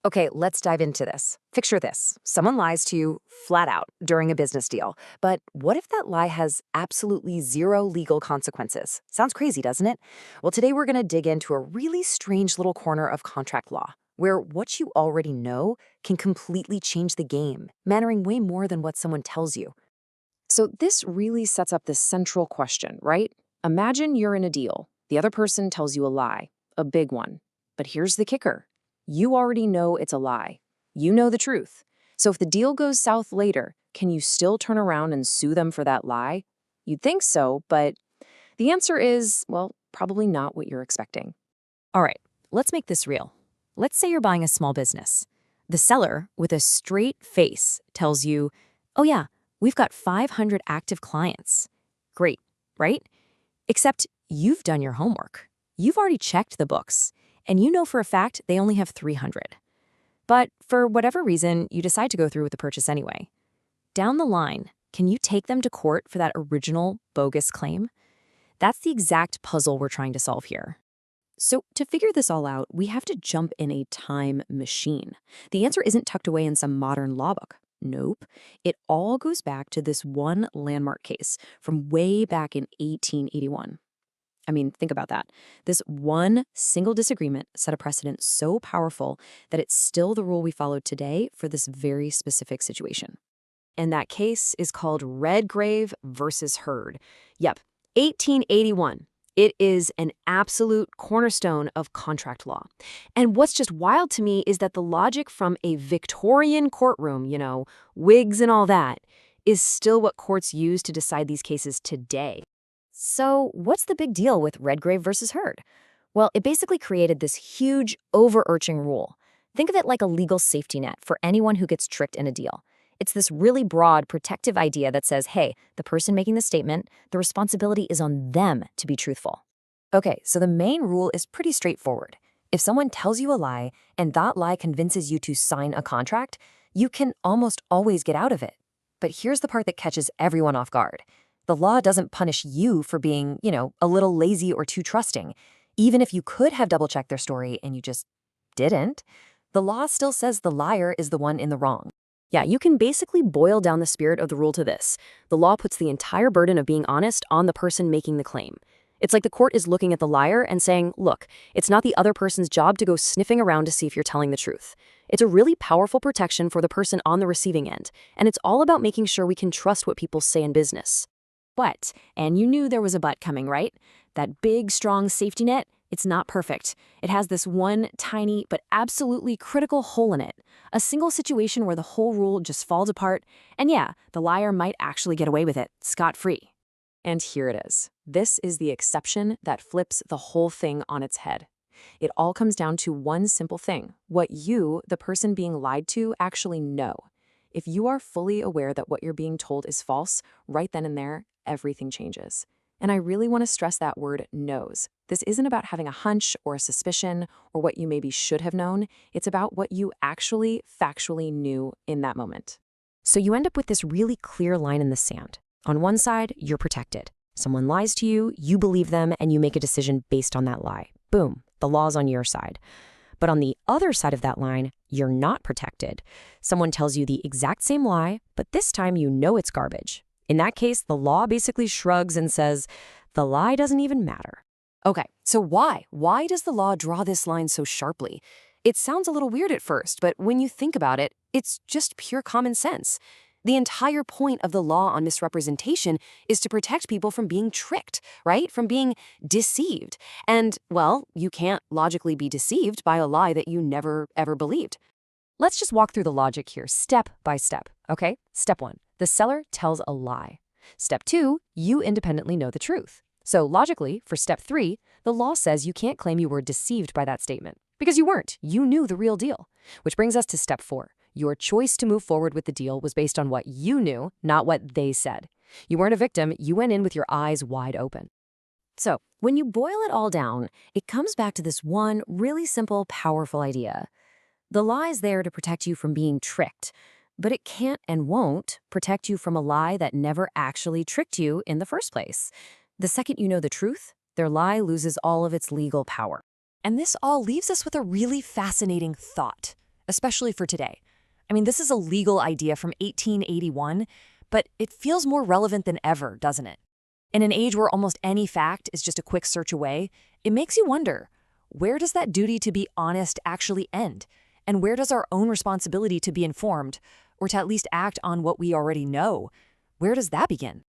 Okay, let's dive into this. Picture this. Someone lies to you flat out during a business deal. But what if that lie has absolutely zero legal consequences? Sounds crazy, doesn't it? Well, today we're going to dig into a really strange little corner of contract law, where what you already know can completely change the game, mattering way more than what someone tells you. So this really sets up this central question, right? Imagine you're in a deal. The other person tells you a lie, a big one. But here's the kicker. You already know it's a lie. You know the truth. So if the deal goes south later, can you still turn around and sue them for that lie? You'd think so, but the answer is, well, probably not what you're expecting. All right, let's make this real. Let's say you're buying a small business. The seller, with a straight face, tells you, oh yeah, we've got 500 active clients. Great, right? Except you've done your homework. You've already checked the books, and you know for a fact they only have 300. But for whatever reason, you decide to go through with the purchase anyway. Down the line, can you take them to court for that original bogus claim? That's the exact puzzle we're trying to solve here. So to figure this all out, we have to jump in a time machine. The answer isn't tucked away in some modern law book. Nope. It all goes back to this one landmark case from way back in 1881. I mean, think about that. This one single disagreement set a precedent so powerful that it's still the rule we follow today for this very specific situation. And that case is called Redgrave versus Heard. Yep, 1881. It is an absolute cornerstone of contract law. And what's just wild to me is that the logic from a Victorian courtroom, wigs and all that, is still what courts use to decide these cases today. So what's the big deal with Redgrave versus Heard? Well, it basically created this huge, overarching rule. Think of it like a legal safety net for anyone who gets tricked in a deal. It's this really broad, protective idea that says, hey, the person making the statement, the responsibility is on them to be truthful. Okay, so the main rule is pretty straightforward. If someone tells you a lie and that lie convinces you to sign a contract, you can almost always get out of it. But here's the part that catches everyone off guard. The law doesn't punish you for being, a little lazy or too trusting. Even if you could have double-checked their story and you just didn't, the law still says the liar is the one in the wrong. Yeah, you can basically boil down the spirit of the rule to this. The law puts the entire burden of being honest on the person making the claim. It's like the court is looking at the liar and saying, look, it's not the other person's job to go sniffing around to see if you're telling the truth. It's a really powerful protection for the person on the receiving end, and it's all about making sure we can trust what people say in business. But, and you knew there was a but coming, right? That big, strong safety net, it's not perfect. It has this one tiny but absolutely critical hole in it. A single situation where the whole rule just falls apart, and yeah, the liar might actually get away with it, scot-free. And here it is. This is the exception that flips the whole thing on its head. It all comes down to one simple thing: what you, the person being lied to, actually know. If you are fully aware that what you're being told is false, right then and there, everything changes. And I really want to stress that word knows. This isn't about having a hunch or a suspicion or what you maybe should have known. It's about what you actually factually knew in that moment. So you end up with this really clear line in the sand. On one side, you're protected. Someone lies to you, you believe them, and you make a decision based on that lie. Boom, the law's on your side. But on the other side of that line, you're not protected. Someone tells you the exact same lie, but this time you know it's garbage. In that case, the law basically shrugs and says, the lie doesn't even matter. Okay, so why? Why does the law draw this line so sharply? It sounds a little weird at first, but when you think about it, it's just pure common sense. The entire point of the law on misrepresentation is to protect people from being tricked, right? From being deceived. And, well, you can't logically be deceived by a lie that you never, ever believed. Let's just walk through the logic here step by step, okay? Step 1, the seller tells a lie. Step 2, you independently know the truth. So logically, for step 3, the law says you can't claim you were deceived by that statement. Because you weren't. You knew the real deal. Which brings us to step 4. Your choice to move forward with the deal was based on what you knew, not what they said. You weren't a victim. You went in with your eyes wide open. So when you boil it all down, it comes back to this one really simple, powerful idea. The lie is there to protect you from being tricked, but it can't and won't protect you from a lie that never actually tricked you in the first place. The second you know the truth, their lie loses all of its legal power. And this all leaves us with a really fascinating thought. especially for today. I mean, this is a legal idea from 1881, but it feels more relevant than ever, doesn't it? In an age where almost any fact is just a quick search away, it makes you wonder, where does that duty to be honest actually end? And where does our own responsibility to be informed, or to at least act on what we already know, where does that begin?